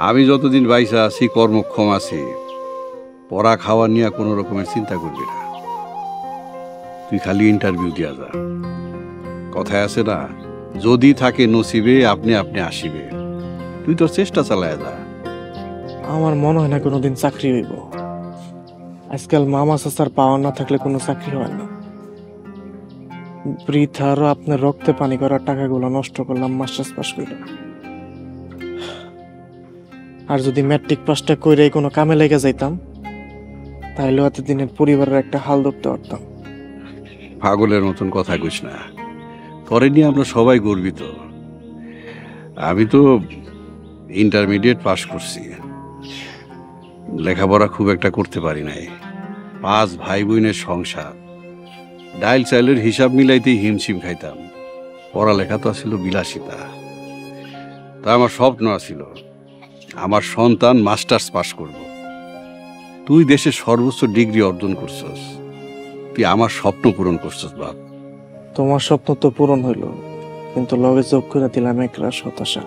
আমি যতদিন বাইসা আছি, কর্মক্ষম আছি, পড়া খাওয়া নিয়ে কোনো রকমের চিন্তা করবি না। তুই খালি ইন্টারভিউ দিয়া যা। কথায় আছে না, যদি থাকে নসিবে আপনি আপনি আসিবে। তুই তোর চেষ্টা চালায় যা। আমার মনে হয় না কোনোদিন চাকরি হইব। আজকাল মামা চাচার পাওয়ার না থাকলে কোনো চাকরি হয় না। বৃথারও আপনার রক্তে পানি করার টাকাগুলো নষ্ট করলাম মাস্টার্স পাস করে। আর যদি ম্যাট্রিক পাসটা করে কোনো কামে লেগে যাইতাম, তাহলে এতদিনের পরিবারের একটা হাল ধরতে পারতাম। পাগলের মতন কথা কইস না। পরে নিয়ে আমরা সবাই গর্বিত। আমি তো ইন্টারমিডিয়েট পাশ করছি, লেখাপড়া খুব একটা করতে পারি নাই। 5 ভাই বোনের সংসার, ডাইল চাইলের হিসাব মিলাইতেই হিমশিম খাইতাম। পড়ালেখা তো ছিল বিলাসিতা। তা আমার স্বপ্ন আছিল আমার সন্তান মাস্টার্স পাস করব। তুই দেশের সর্বোচ্চ ডিগ্রি অর্জন করছস, তুই আমার স্বপ্ন পূরণ করছস বাপ। তোমার স্বপ্ন তো পূরণ হইল, কিন্তু লগে যোগ করে দিলাম এক রাশ হতাশা।